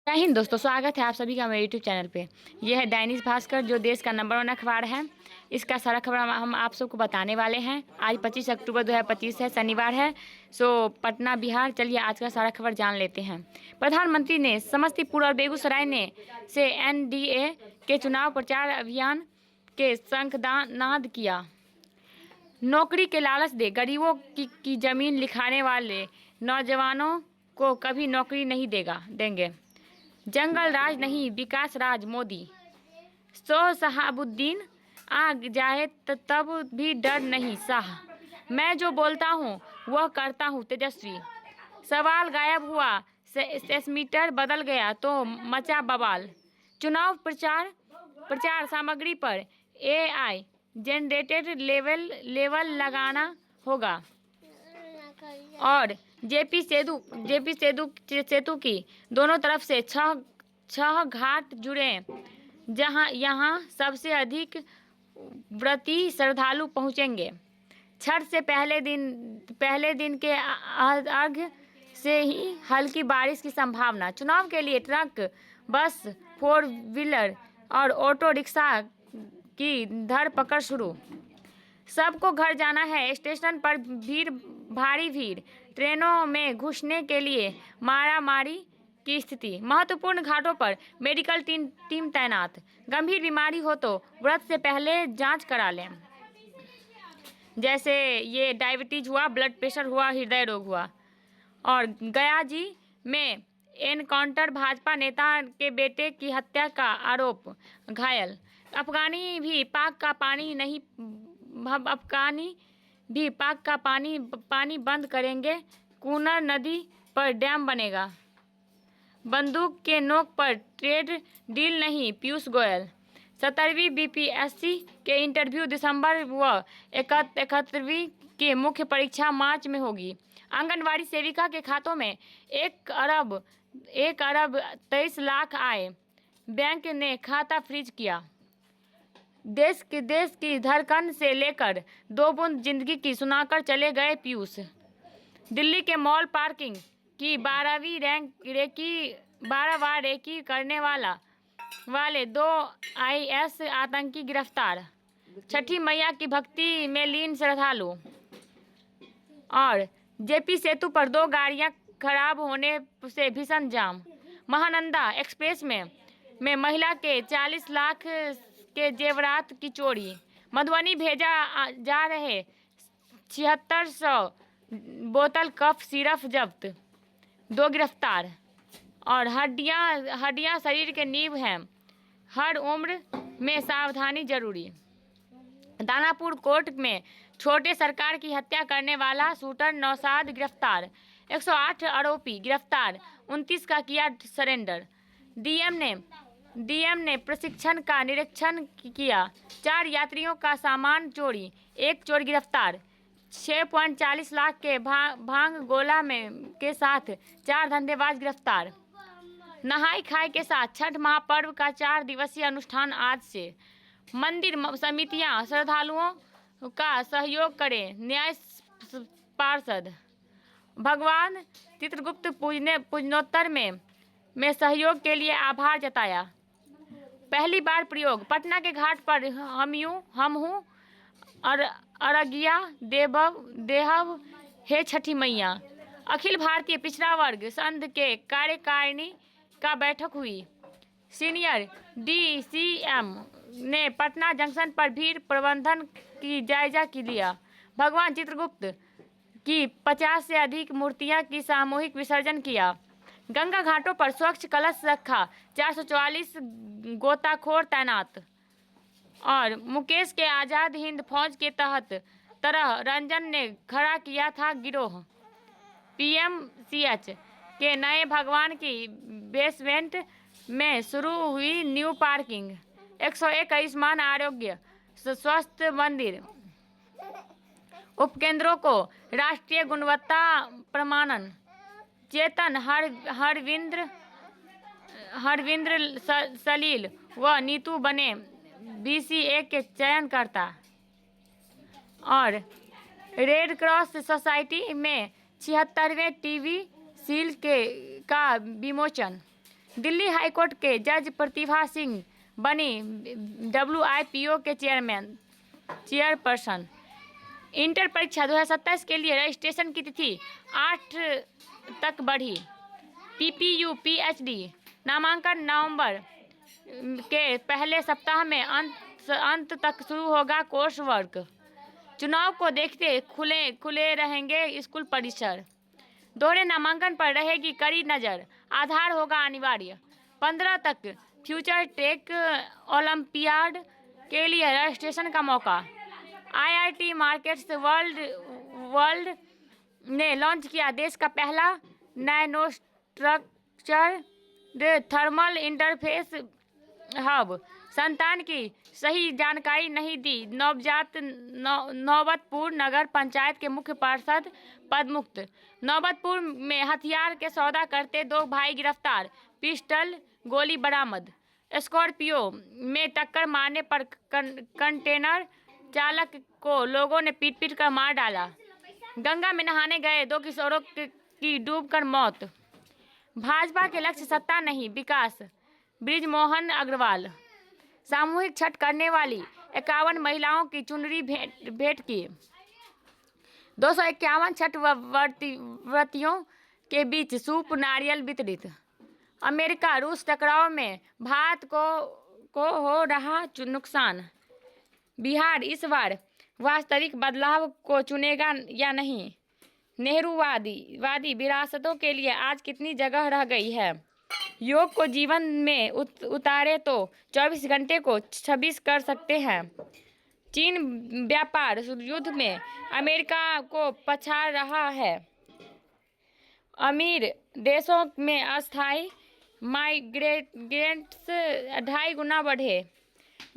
जय हिंद दोस्तों, स्वागत है आप सभी का मेरे यूट्यूब चैनल पे। यह है दैनिक भास्कर, जो देश का नंबर 1 अखबार है। इसका सारा खबर हम आप सबको बताने वाले हैं। आज 25 अक्टूबर 2025 है, शनिवार है। पटना बिहार। चलिए आज का सारा खबर जान लेते हैं। प्रधानमंत्री ने समस्तीपुर और बेगूसराय ने से एनडीए के चुनाव प्रचार अभियान के शंखनाद किया। नौकरी के लालच दे गरीबों की जमीन लिखाने वाले नौजवानों को कभी नौकरी नहीं देंगे। जंगल राज नहीं, विकास राज मोदी। शहाबुद्दीन आग जाए तब भी डर नहीं शाह। मैं जो बोलता हूँ वह करता हूँ तेजस्वी। सवाल गायब हुआ, सेस्मीटर बदल गया तो मचा बवाल। चुनाव प्रचार सामग्री पर एआई जनरेटेड लेवल लगाना होगा। और जेपी सेतु की दोनों तरफ से छह घाट जुड़े, जहां यहां सबसे अधिक व्रती श्रद्धालु पहुंचेंगे। छठ से पहले दिन के अर्घ्य से ही हल्की बारिश की संभावना। चुनाव के लिए ट्रक, बस, 4 व्हीलर और ऑटो रिक्शा की धरपकड़ शुरू। सबको घर जाना है, स्टेशन पर भारी भीड़। ट्रेनों में घुसने के लिए मारामारी की स्थिति। महत्वपूर्ण घाटों पर मेडिकल टीम तैनात। गंभीर बीमारी हो तो व्रत से पहले जांच करा लें, जैसे ये डायबिटीज हुआ, ब्लड प्रेशर हुआ, हृदय रोग हुआ। और गया जी में एनकाउंटर, भाजपा नेता के बेटे की हत्या का आरोप, घायल। अफगानी भी पाक का पानी बंद करेंगे। कूनर नदी पर डैम बनेगा। बंदूक के नोक पर ट्रेड डील नहीं, पीयूष गोयल। 17वीं बीपीएससी के इंटरव्यू दिसंबर व 71वीं की मुख्य परीक्षा मार्च में होगी। आंगनवाड़ी सेविका के खातों में 1 अरब 23 लाख आए, बैंक ने खाता फ्रीज किया। देश की धड़कन से लेकर 2 बूंद जिंदगी की सुनाकर चले गए पीयूष। दिल्ली के मॉल पार्किंग की 12 बार रेकी करने वाले 2 आईएस आतंकी गिरफ्तार। छठी मैया की भक्ति में लीन श्रद्धालु। और जेपी सेतु पर 2 गाड़ियां खराब होने से भीषण जाम। महानंदा एक्सप्रेस में महिला के 40 लाख के जेवरात की चोरी। मधुबनी भेजा जा रहे 7600 बोतल कफ सिरप जब्त, 2 गिरफ्तार। और हड्डियां शरीर के नींव हैं, हर उम्र में सावधानी जरूरी। दानापुर कोर्ट में छोटे सरकार की हत्या करने वाला शूटर नौशाद गिरफ्तार। 108 आरोपी गिरफ्तार, 29 का किया सरेंडर। डीएम ने प्रशिक्षण का निरीक्षण किया। 4 यात्रियों का सामान चोरी, 1 चोर गिरफ्तार। 6.40 लाख के भांग गोला के साथ 4 धंधेबाज गिरफ्तार। नहाई खाई के साथ छठ महापर्व का 4 दिवसीय अनुष्ठान आज से। मंदिर समितियां श्रद्धालुओं का सहयोग करें, न्याय पार्षद। भगवान चित्रगुप्त पूजनोत्तर में सहयोग के लिए आभार जताया। पहली बार प्रयोग, पटना के घाट पर हम हूँ और अरगिया देहब हे छठी मैया। अखिल भारतीय पिछड़ा वर्ग संघ के कार्यकारिणी का बैठक हुई। सीनियर डीसीएम ने पटना जंक्शन पर भीड़ प्रबंधन की जायजा लिया। भगवान चित्रगुप्त की 50 से अधिक मूर्तियां की सामूहिक विसर्जन किया। गंगा घाटों पर स्वच्छ कलश रखा, 444 गोताखोर तैनात। और मुकेश के आजाद हिंद फौज के तरह रंजन ने खड़ा किया था गिरोह। पीएमसीएच के नए भगवान की बेसमेंट में शुरू हुई न्यू पार्किंग। 101 आयुष्मान आरोग्य स्वास्थ्य मंदिर उपकेंद्रों को राष्ट्रीय गुणवत्ता प्रमाणन। चेतन हरविंद्र सलील व नीतू बने बीसीए के चयनकर्ता। और रेड क्रॉस सोसाइटी में 76वें टीवी सील का विमोचन। दिल्ली हाईकोर्ट के जज प्रतिभा सिंह बनी WIPO के चेयरपर्सन। इंटर परीक्षा 2027 के लिए रजिस्ट्रेशन की तिथि 8 तक बढ़ी। PPU PhD नामांकन नवंबर के पहले सप्ताह में अंत तक शुरू होगा कोर्स वर्क। चुनाव को देखते खुले रहेंगे स्कूल परिसर। दोहरे नामांकन पर रहेगी कड़ी नजर, आधार होगा अनिवार्य। 15 तक फ्यूचर टेक ओलंपियाड के लिए रजिस्ट्रेशन का मौका। IIT मार्केट्स वर्ल्ड ने लॉन्च किया देश का पहला नैनोस्ट्रक्चर थर्मल इंटरफेस हब। संतान की सही जानकारी नहीं दी, नौबतपुर नगर पंचायत के मुख्य पार्षद पदमुक्त। नौबतपुर में हथियार के सौदा करते 2 भाई गिरफ्तार, पिस्टल गोली बरामद। स्कॉर्पियो में टक्कर मारने पर कंटेनर चालक को लोगों ने पीट कर मार डाला। गंगा में नहाने गए 2 किशोरों की डूबकर मौत। भाजपा के लक्ष्य सत्ता नहीं विकास, बृजमोहन अग्रवाल। सामूहिक छठ करने वाली 51 महिलाओं की चुनरी भेंट की। 251 छठ व्रतियों के बीच सूप नारियल वितरित। अमेरिका रूस टकराव में भारत को हो रहा नुकसान। बिहार इस बार वास्तविक बदलाव को चुनेगा या नहीं। नेहरूवादी विरासतों के लिए आज कितनी जगह रह गई है। योग को जीवन में उतारे तो 24 घंटे को 26 कर सकते हैं। चीन व्यापार युद्ध में अमेरिका को पछाड़ रहा है। अमीर देशों में अस्थायी माइग्रेंट्स 2.5 गुना बढ़े।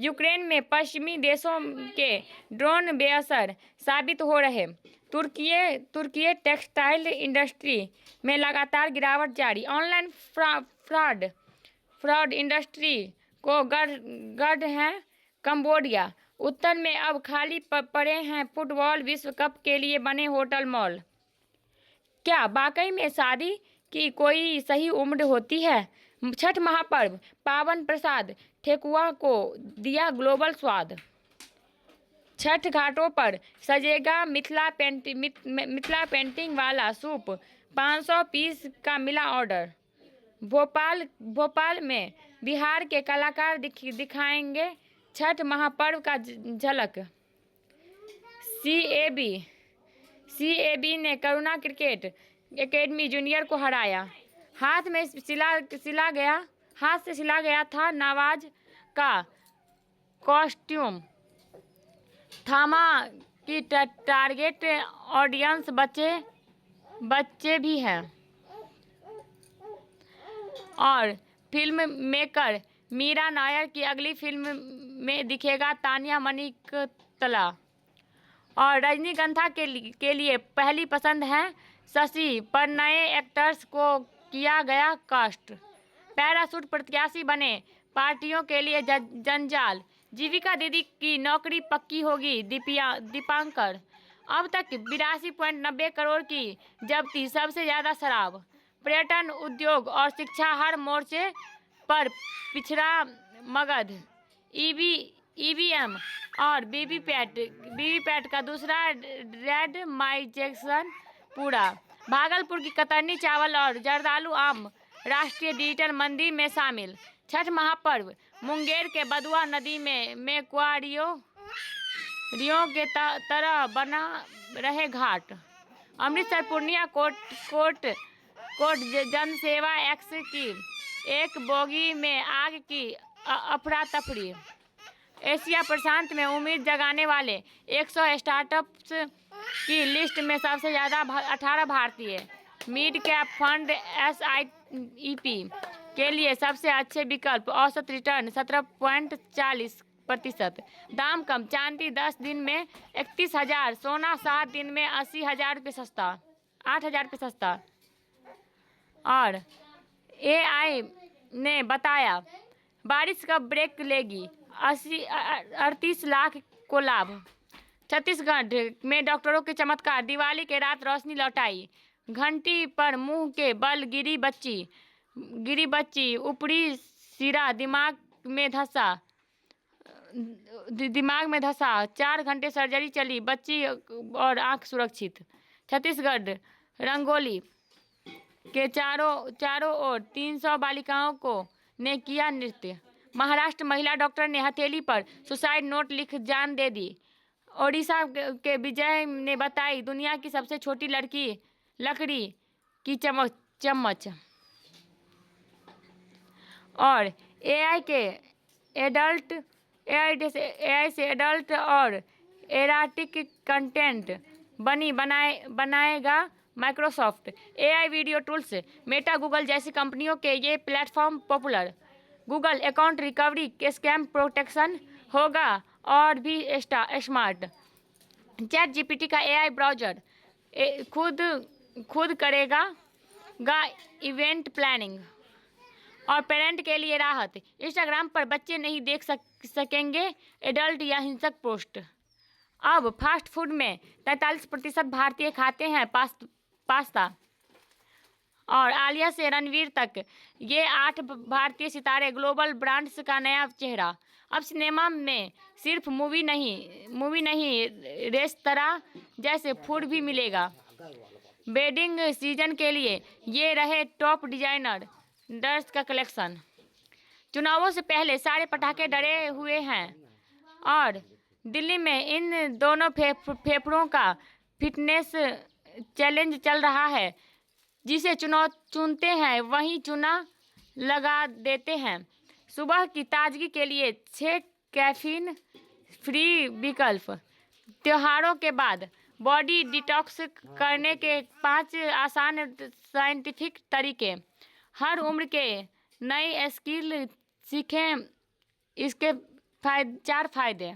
यूक्रेन में पश्चिमी देशों के ड्रोन बेअसर साबित हो रहे। तुर्की टेक्सटाइल इंडस्ट्री में लगातार गिरावट जारी। ऑनलाइन फ्रॉड इंडस्ट्री को गढ़ है कंबोडिया। उत्तर में अब खाली पड़े हैं फुटबॉल विश्व कप के लिए बने होटल मॉल। क्या वाकई में शादी की कोई सही उम्र होती है। छठ महापर्व पावन प्रसाद ठेकुआ को दिया ग्लोबल स्वाद। छठ घाटों पर सजेगा मिथिला पेंटिंग वाला सूप, 500 पीस का मिला ऑर्डर। भोपाल में बिहार के कलाकार दिखाएंगे छठ महापर्व का झलक। CAB ने करुणा क्रिकेट एकेडमी जूनियर को हराया। हाथ से सिला गया था नवाज का कॉस्ट्यूम। थामा की टारगेट ऑडियंस बच्चे भी हैं। और फिल्म मेकर मीरा नायर की अगली फिल्म में दिखेगा तान्या मणिकतला। और रजनीगंधा के लिए पहली पसंद है शशि, पर नए एक्टर्स को किया गया कास्ट। पैराशूट प्रत्याशी बने पार्टियों के लिए जंजाल। जीविका दीदी की नौकरी पक्की होगी दीपांकर। अब तक 82.90 करोड़ की जब्ती, सबसे ज़्यादा शराब। पर्यटन, उद्योग और शिक्षा हर मोर्चे पर पिछड़ा मगध। EVM और वीवीपैट का दूसरा रैंडमाइजेशन पूरा। भागलपुर की कतरनी चावल और जर्दालू आम राष्ट्रीय डिजिटल मंदिर में शामिल। छठ महापर्व मुंगेर के बदुआ नदी में क्वारियों के तरह बना रहे घाट। अमृतसर पूर्णिया कोट जनसेवा एक्स की एक बोगी में आग की अफरा तफरी। एशिया प्रशांत में उम्मीद जगाने वाले 100 स्टार्टअप्स की लिस्ट में सबसे ज़्यादा 18 भारतीय। मिड कैप फंड SIP के लिए सबसे अच्छे विकल्प। औसत रिटर्न 17.40%। दाम कम, चांदी 10 दिन में 31,000, सोना 7 दिन में 80,000 रुपये सस्ता, 8,000 रुपये सस्ता। और AI ने बताया बारिश कब ब्रेक लेगी, 38 लाख को लाभ। छत्तीसगढ़ में डॉक्टरों के चमत्कार, दिवाली के रात रोशनी लौटाई। घंटी पर मुंह के बल गिरी बच्ची, गिरी बच्ची, ऊपरी सिरा दिमाग में धंसा, 4 घंटे सर्जरी चली, बच्ची और आंख सुरक्षित। छत्तीसगढ़ रंगोली के चारों ओर 300 बालिकाओं को ने किया नृत्य। महाराष्ट्र महिला डॉक्टर ने हथेली पर सुसाइड नोट लिख जान दे दी। ओडिशा के विजय ने बताई दुनिया की सबसे छोटी लकड़ी की चम्मच। और एआई से एडल्ट और एराटिक कंटेंट बनाएगा Microsoft. AI video tools Meta, Google जैसी कंपनियों के ये platform popular. Google account recovery, scam protection होगा और भी स्मार्ट। चैट जीपीटी का एआई ब्राउजर खुद करेगा इवेंट प्लानिंग। और पेरेंट के लिए राहत, इंस्टाग्राम पर बच्चे नहीं देख सकेंगे एडल्ट या हिंसक पोस्ट। अब फास्ट फूड में 43% भारतीय खाते हैं पास्ता। और आलिया से रणवीर तक ये 8 भारतीय सितारे ग्लोबल ब्रांड्स का नया चेहरा। अब सिनेमा में सिर्फ मूवी नहीं रेस्तरां जैसे फूड भी मिलेगा। वेडिंग सीजन के लिए ये रहे टॉप डिजाइनर डर्स का कलेक्शन। चुनावों से पहले सारे पटाखे डरे हुए हैं और दिल्ली में इन दोनों फेफड़ों का फिटनेस चैलेंज चल रहा है। जिसे चुनते हैं वहीं चुना लगा देते हैं। सुबह की ताजगी के लिए 6 कैफीन फ्री विकल्प। त्योहारों के बाद बॉडी डिटॉक्स करने के 5 आसान साइंटिफिक तरीके। हर उम्र के नई स्किल सीखें, इसके 4 फायदे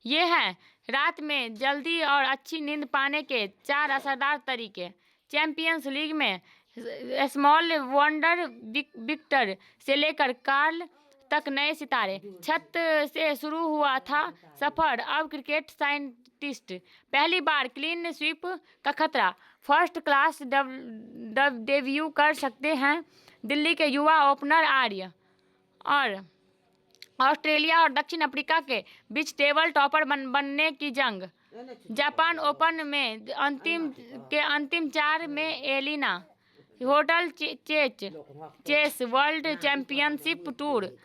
ये हैं। रात में जल्दी और अच्छी नींद पाने के 4 असरदार तरीके। चैंपियंस लीग में स्मॉल वंडर विक्टर से लेकर कार्ल तक नए सितारे। छत से शुरू हुआ था सफर, अब क्रिकेट साइंटिस्ट पहली बार क्लीन स्वीप का खतरा। फर्स्ट क्लास डेब्यू कर सकते हैं दिल्ली के युवा ओपनर आर्य। और ऑस्ट्रेलिया और दक्षिण अफ्रीका के बीच टेबल टॉपर बनने की जंग। जापान ओपन में अंतिम 4 में एलिना। Hotel chess world championship tour,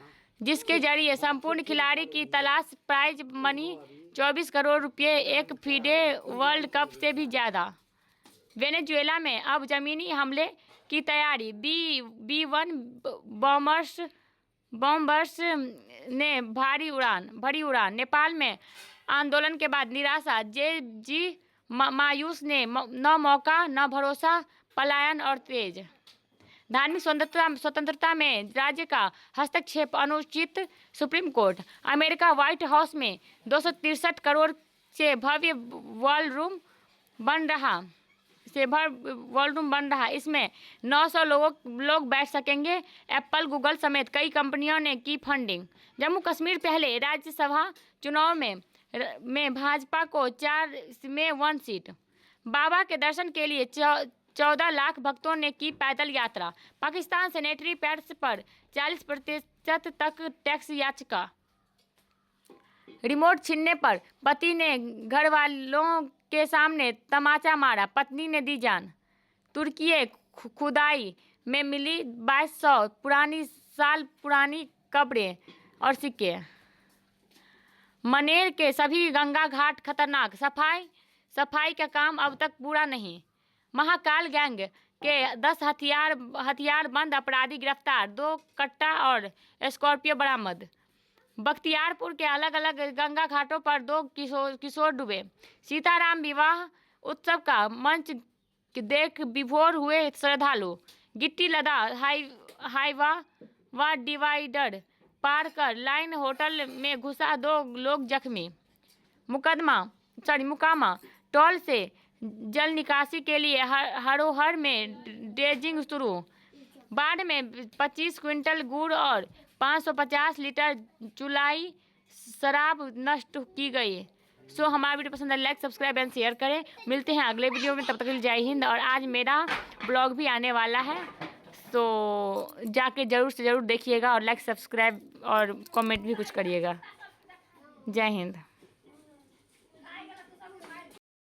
जिसके जरिए संपूर्ण खिलाड़ी की तलाश, प्राइज मनी 24 करोड़ रुपए, एक फीडे वर्ल्ड कप से भी ज़्यादा। वेनेजुएला में अब जमीनी हमले की तैयारी। B-1 बॉम्बर्स ने भरी उड़ान। नेपाल में आंदोलन के बाद निराशा, JG मायूस ने न मौका न भरोसा, पलायन और तेज। धार्मिक स्वतंत्रता में राज्य का हस्तक्षेप अनुचित, supreme court. America white house में 263 करोड़ से भव्य वॉलरूम बन रहा। इसमें 900 लोग बैठ सकेंगे। एप्पल, गूगल समेत कई कंपनियों ने की फंडिंग। जम्मू कश्मीर पहले राज्यसभा चुनाव में भाजपा को 4 में 1 सीट। बाबा के दर्शन के लिए 14 लाख भक्तों ने की पैदल यात्रा। पाकिस्तान सैनिटरी पैड्स पर 40% तक टैक्स याचिका। रिमोट छीनने पर पति ने घरवालों के सामने तमाचा मारा, पत्नी ने दी जान। तुर्की खुदाई में मिली 2200 साल पुरानी कब्रें और सिक्के। मनेर के सभी गंगा घाट खतरनाक, सफाई का काम अब तक पूरा नहीं। महाकाल गैंग के 10 हथियारबंद अपराधी गिरफ्तार, 2 कट्टा और स्कॉर्पियो बरामद। बख्तियारपुर के अलग अलग गंगा घाटों पर 2 किशोर डूबे। सीताराम विवाह उत्सव का मंच देख विभोर हुए श्रद्धालु। गिट्टी लदा हाईवा व डिवाइडर पार कर लाइन होटल में घुसा, 2 लोग जख्मी। मुकामा टोल से जल निकासी के लिए हरोहर में ड्रेजिंग शुरू। बाढ़ में 25 क्विंटल गुड़ और 550 लीटर चुलाई शराब नष्ट की गई। सो हमारा वीडियो पसंद है, लाइक, सब्सक्राइब एंड शेयर करें। मिलते हैं अगले वीडियो में, तब तक के लिए जय हिंद। और आज मेरा ब्लॉग भी आने वाला है। तो जाके ज़रूर से ज़रूर देखिएगा और लाइक सब्सक्राइब और कमेंट भी कुछ करिएगा। जय हिंद।